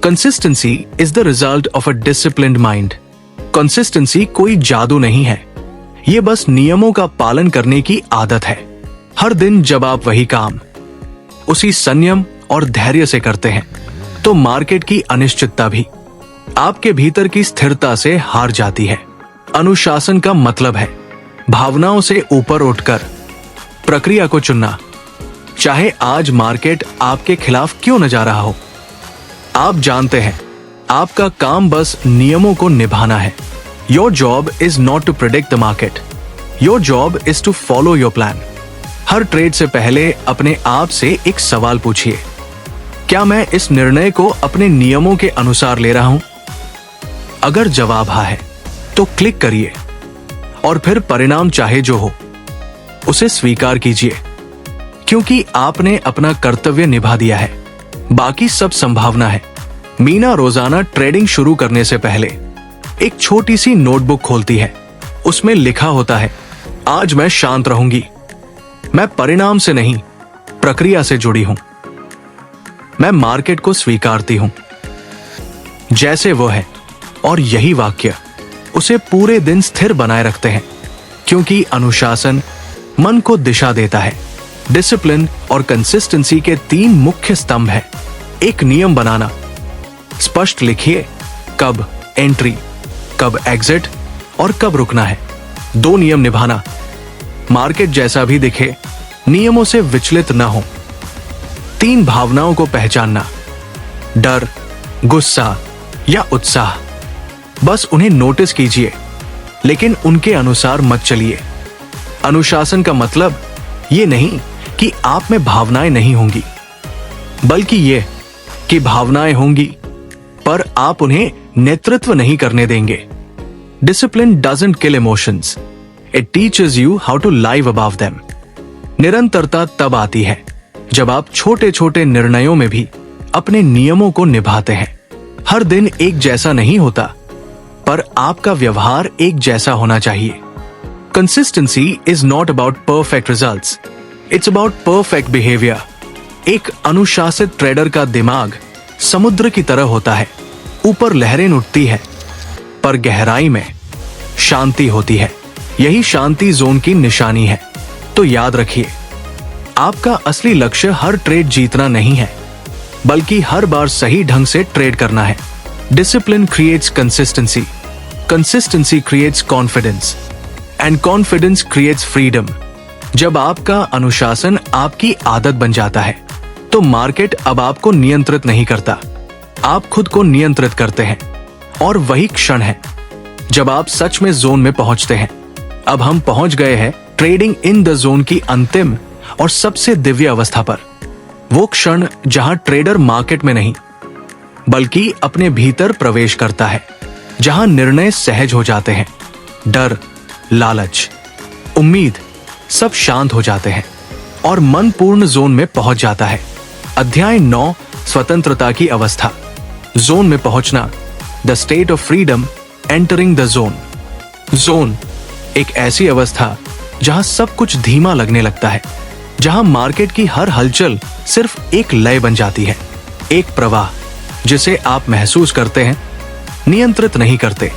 consistency is the result of a disciplined mind. Consistency कोई जादू नहीं है, ये बस नियमों का पालन करने की आदत है। हर दिन जब आप वही काम उसी संयम और धैर्य से करते हैं, तो मार्केट की अनिश्चितता भी आपके भीतर की स्थिरता से हार जाती है। अनुशासन का मतलब है भावनाओं से ऊपर उठकर प्रक्रिया को चुनना, चाहे आज मार्केट आपके खिलाफ क्यों न जा रहा हो। आप जानते हैं, आपका काम बस नियमों को निभाना है। Your job is not to predict the market, your job is to follow your plan. हर ट्रेड से पहले अपने आप से एक सवाल पूछिए, क्या मैं इस निर्णय को अपने नियमों के अनुसार ले रहा हूं? अगर जवाब हाँ है तो क्लिक करिए और फिर परिणाम चाहे जो हो उसे स्वीकार कीजिए, क्योंकि आपने अपना कर्तव्य निभा दिया है, बाकी सब संभावना है। मीना रोजाना ट्रेडिंग शुरू करने से पहले एक छोटी सी नोटबुक खोलती है। उसमें लिखा होता है, आज मैं शांत रहूंगी, मैं परिणाम से नहीं प्रक्रिया से जुड़ी हूं, मैं मार्केट को स्वीकारती हूं जैसे वो है। और यही वाक्य उसे पूरे दिन स्थिर बनाए रखते हैं, क्योंकि अनुशासन मन को दिशा देता है। डिसिप्लिन और कंसिस्टेंसी के 3 मुख्य स्तंभ हैं। एक नियम बनाना, स्पष्ट लिखिए कब एंट्री, कब एग्जिट और कब रुकना है। 2 नियम निभाना, मार्केट जैसा भी दिखे नियमों से विचलित न हो। 3 भावनाओं को पहचानना, डर, गुस्सा या उत्साह, बस उन्हें नोटिस कीजिए लेकिन उनके अनुसार मत चलिए। अनुशासन का मतलब ये नहीं कि आप में भावनाएं नहीं होंगी, बल्कि ये कि भावनाएं होंगी, पर आप उन्हें नेतृत्व नहीं करने देंगे। Discipline doesn't kill emotions, it teaches you how to live above them. निरंतरता तब आती है जब आप छोटे छोटे निर्णयों में भी अपने नियमों को निभाते हैं। हर दिन एक जैसा नहीं होता, पर आपका व्यवहार एक जैसा होना चाहिए। Consistency is not about perfect results, it's about perfect behaviour. एक अनुशासित ट्रेडर का दिमाग समुद्र की तरह होता है, ऊपर लहरें उठती है, पर गहराई में शांति होती है। यही शांति जोन की निशानी है। तो याद रखिए, आपका असली लक्ष्य हर ट्रेड जीतना नहीं है, बल्कि हर बार सही ढंग से ट्रेड करना है। Discipline creates consistency, consistency creates confidence, and confidence creates freedom. जब आपका अनुशासन आपकी आदत बन जाता है, तो मार्केट अब आपको नियंत्रित नहीं करता, आप खुद को नियंत्रित करते हैं। और वही क्षण है जब आप सच में जोन में पहुंचते हैं। अब हम पहुंच गए हैं ट्रेडिंग इन द जोन की अंतिम और सबसे दिव्य अवस्था पर। वो क्षण जहां ट्रेडर मार्केट में नहीं, बल्कि अपने भीतर प्रवेश करता है, जहां निर्णय सहज हो जाते हैं, डर, लालच, उम्मीद सब शांत हो जाते हैं और मन पूर्ण जोन में पहुंच जाता है। अध्याय 9, स्वतंत्रता की अवस्था। जोन में पहुंचना, the state of freedom, entering the zone. Zone एक ऐसी अवस्था जहां सब कुछ धीमा लगने लगता है, जहां मार्केट की हर हलचल सिर्फ एक लय बन जाती है, एक प्रवाह जिसे आप महसूस करते हैं, नियंत्रित नहीं करते।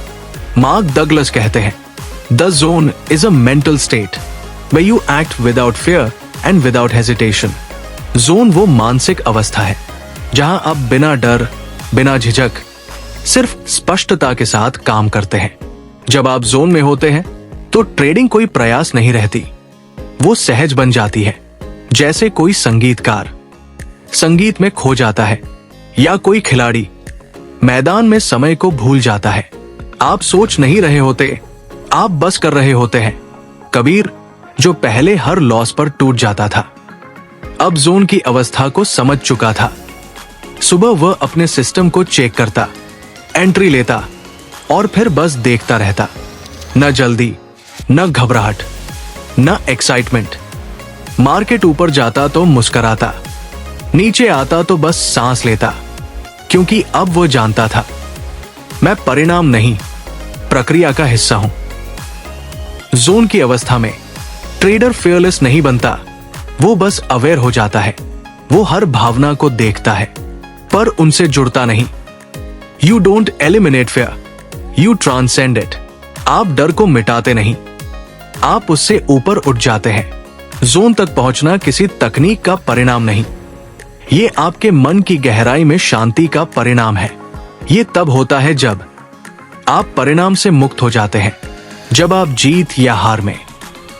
मार्क डगलस कहते हैं, the zone is a mental state where you act without fear and without hesitation. Zone वो मानसिक अवस्था है जहां आप बिना डर, बिना झिझक, सिर्फ स्पष्टता के साथ काम करते हैं। जब आप जोन में होते हैं तो ट्रेडिंग कोई प्रयास नहीं रहती, वो सहज बन जाती है। जैसे कोई संगीतकार संगीत में खो जाता है, या कोई खिलाड़ी मैदान में समय को भूल जाता है। आप सोच नहीं रहे होते, आप बस कर रहे होते हैं। कबीर, जो पहले हर लॉस पर टूट जाता था, अब जोन की अवस्था को समझ चुका था। सुबह वह अपने सिस्टम को चेक करता, एंट्री लेता और फिर बस देखता रहता। न जल्दी, न घबराहट, न एक्साइटमेंट। मार्केट ऊपर जाता तो मुस्कुराता, नीचे आता तो बस सांस लेता, क्योंकि अब वो जानता था, मैं परिणाम नहीं, प्रक्रिया का हिस्सा हूं। जोन की अवस्था में ट्रेडर फेयरलेस नहीं बनता, वो बस अवेयर हो जाता है। वो हर भावना को देखता है, पर उनसे जुड़ता नहीं। You don't eliminate fair, you transcend it. आप डर को मिटाते नहीं, आप उससे ऊपर उठ जाते हैं। जोन तक पहुंचना किसी तकनीक का परिणाम नहीं, ये आपके मन की गहराई में शांति का परिणाम है। ये तब होता है जब आप परिणाम से मुक्त हो जाते हैं, जब आप जीत या हार में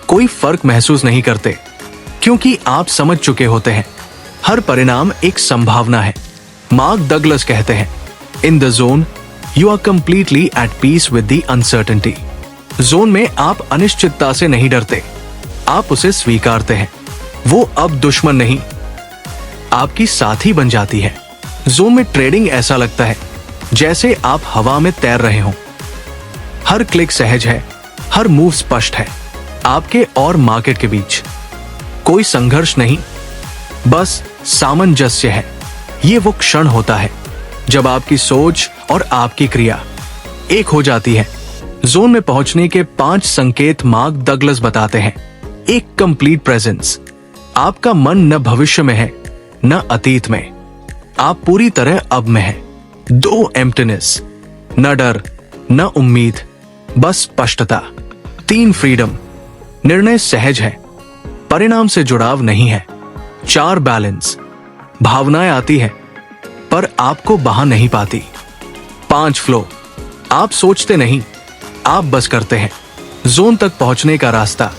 कोई फर्क महसूस नहीं करते, क्योंकि आप समझ चुके होते हैं हर परिणाम एक संभावना है। मार्क डगलस कहते हैं, in the zone you are completely at peace with the uncertainty. Zone में आप अनिश्चितता से नहीं डरते, आप उसे स्वीकारते हैं। वो अब दुश्मन नहीं, आपकी साथी बन जाती है। जोन में ट्रेडिंग ऐसा लगता है जैसे आप हवा में तैर रहे हो। हर क्लिक सहज है, हर मूव स्पष्ट है। आपके और मार्केट के बीच कोई संघर्ष नहीं, बस सामंजस्य है। ये वो क्षण होता है जब आपकी सोच और आपकी क्रिया एक हो जाती है। जोन में पहुंचने के 5 संकेत मार्क डगलस बताते हैं। एक कंप्लीट प्रेजेंस, आपका मन न भविष्य में है न अतीत में, आप पूरी तरह अब में हैं। 2 एम्प्टीनेस, न डर न उम्मीद, बस स्पष्टता। 3 फ्रीडम, निर्णय सहज है, परिणाम से जुड़ाव नहीं है। 4 बैलेंस, भावनाएं आती है पर आपको बहा नहीं पाती। 5 फ्लो, आप सोचते नहीं, आप बस करते हैं। जोन तक पहुंचने का रास्ता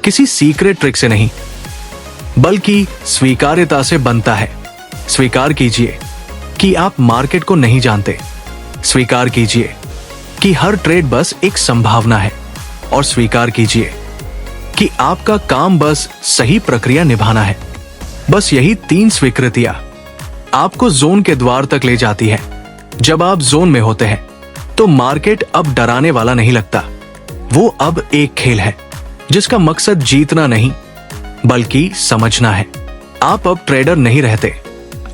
किसी सीक्रेट ट्रिक से नहीं, बल्कि स्वीकार्यता से बनता है। स्वीकार कीजिए कि आप मार्केट को नहीं जानते, स्वीकार कीजिए कि हर ट्रेड बस एक संभावना है, और स्वीकार कीजिए कि आपका काम बस सही प्रक्रिया निभाना है। बस यही 3 स्वीकृतियां आपको जोन के द्वार तक ले जाती है। जब आप जोन में होते हैं तो मार्केट अब डराने वाला नहीं लगता। वो अब एक खेल है जिसका मकसद जीतना नहीं बल्कि समझना है। आप अब ट्रेडर नहीं रहते,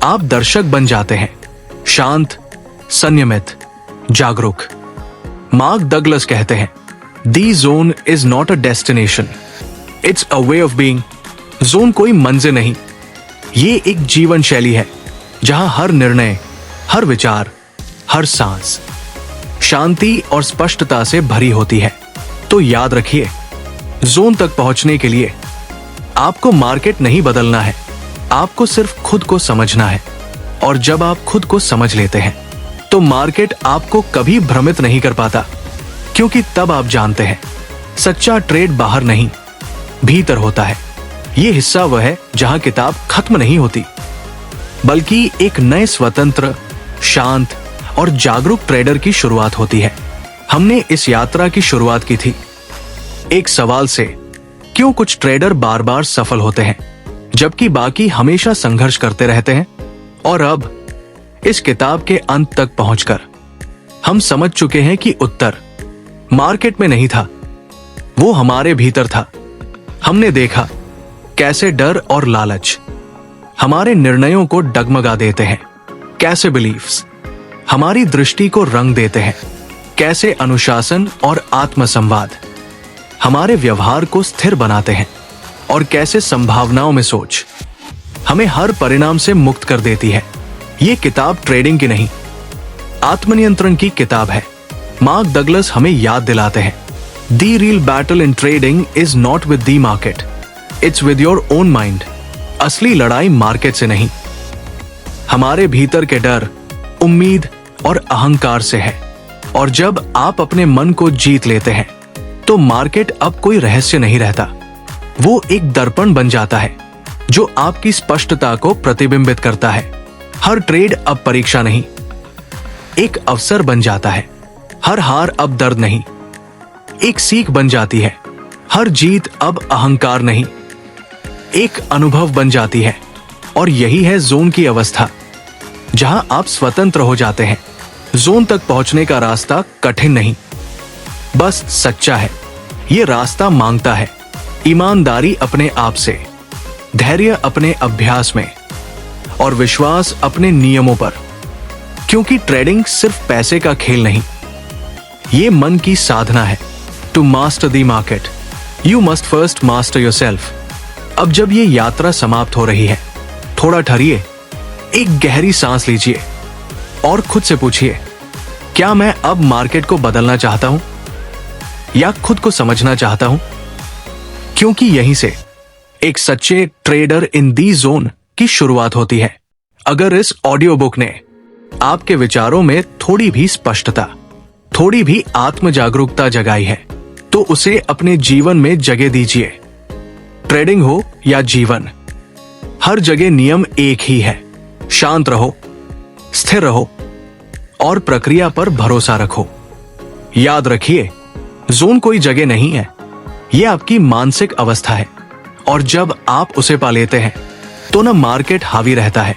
आप दर्शक बन जाते हैं, शांत, संयमित, जागरूक। मार्क डगलस कहते हैं, the zone is not a destination, it's a way of being. Zone कोई मंजिल नहीं, ये एक जीवन शैली है जहां हर निर्णय, हर विचार, हर सांस शांति और स्पष्टता से भरी होती है। तो याद रखिए, जोन तक पहुंचने के लिए आपको मार्केट नहीं बदलना है, आपको सिर्फ खुद को समझना है। और जब आप खुद को समझ लेते हैं तो मार्केट आपको कभी भ्रमित नहीं कर पाता, क्योंकि तब आप जानते हैं सच्चा ट्रेड बाहर नहीं, भीतर होता है। यह हिस्सा वह है जहां किताब खत्म नहीं होती, बल्कि एक नए स्वतंत्र, शांत और जागरूक ट्रेडर की शुरुआत होती है। हमने इस यात्रा की शुरुआत की थी एक सवाल से, क्यों कुछ ट्रेडर बार बार सफल होते हैं जबकि बाकी हमेशा संघर्ष करते रहते हैं। और अब इस किताब के अंत तक पहुंचकर हम समझ चुके हैं कि उत्तर मार्केट में नहीं था, वो हमारे भीतर था। हमने देखा कैसे डर और लालच हमारे निर्णयों को डगमगा देते हैं, कैसे बिलीफ्स हमारी दृष्टि को रंग देते हैं, कैसे अनुशासन और आत्मसंवाद हमारे व्यवहार को स्थिर बनाते हैं, और कैसे संभावनाओं में सोच हमें हर परिणाम से मुक्त कर देती है। ये किताब ट्रेडिंग की नहीं, आत्मनियंत्रण की किताब है। मार्क डगलस हमें याद दिलाते हैं, the real battle in trading is not with the market, it's with your own mind. असली लड़ाई मार्केट से नहीं, हमारे भीतर के डर, उम्मीद और अहंकार से है। और जब आप अपने मन को जीत लेते हैं तो मार्केट अब कोई रहस्य नहीं रहता, वो एक दर्पण बन जाता है जो आपकी स्पष्टता को प्रतिबिंबित करता है। हर ट्रेड अब परीक्षा नहीं, एक अवसर बन जाता है। हर हार अब दर्द नहीं, एक सीख बन जाती है। हर जीत अब अहंकार नहीं, एक अनुभव बन जाती है। और यही है जोन की अवस्था, जहां आप स्वतंत्र हो जाते हैं। जोन तक पहुंचने का रास्ता कठिन नहीं, बस सच्चा है। ये रास्ता मांगता है ईमानदारी अपने आप से, धैर्य अपने अभ्यास में और विश्वास अपने नियमों पर। क्योंकि ट्रेडिंग सिर्फ पैसे का खेल नहीं, ये मन की साधना है। To master the market you must first master yourself. अब जब ये यात्रा समाप्त हो रही है, थोड़ा ठहरिए, एक गहरी सांस लीजिए और खुद से पूछिए, क्या मैं अब मार्केट को बदलना चाहता हूं या खुद को समझना चाहता हूं? क्योंकि यहीं से एक सच्चे ट्रेडर इन दी जोन की शुरुआत होती है। अगर इस ऑडियो बुक ने आपके विचारों में थोड़ी भी स्पष्टता, थोड़ी भी आत्म जागरूकता जगाई है, तो उसे अपने जीवन में जगह दीजिए। ट्रेडिंग हो या जीवन, हर जगह नियम एक ही है, शांत रहो, स्थिर रहो और प्रक्रिया पर भरोसा रखो। याद रखिए, जोन कोई जगह नहीं है, यह आपकी मानसिक अवस्था है। और जब आप उसे पा लेते हैं तो न मार्केट हावी रहता है,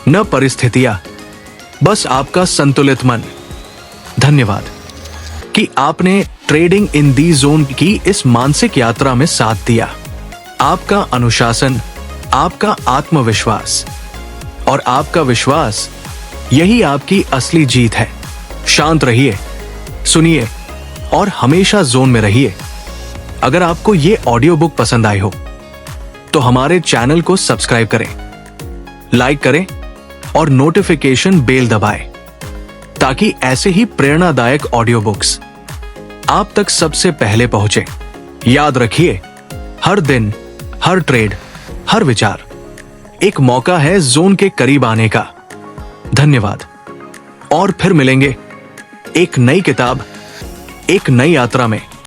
न परिस्थितियां, बस आपका संतुलित मन। धन्यवाद कि आपने ट्रेडिंग इन दी जोन की इस मानसिक यात्रा में साथ दिया। आपका अनुशासन, आपका आत्मविश्वास और आपका विश्वास, यही आपकी असली जीत है। शांत रहिए, सुनिए और हमेशा जोन में रहिए। अगर आपको ये ऑडियो बुक पसंद आई हो तो हमारे चैनल को सब्सक्राइब करें, लाइक करें और नोटिफिकेशन बेल दबाएं, ताकि ऐसे ही प्रेरणादायक ऑडियो बुक्स आप तक सबसे पहले पहुंचे। याद रखिए, हर दिन, हर ट्रेड, हर विचार एक मौका है जोन के करीब आने का। धन्यवाद, और फिर मिलेंगे एक नई किताब, एक नई यात्रा में।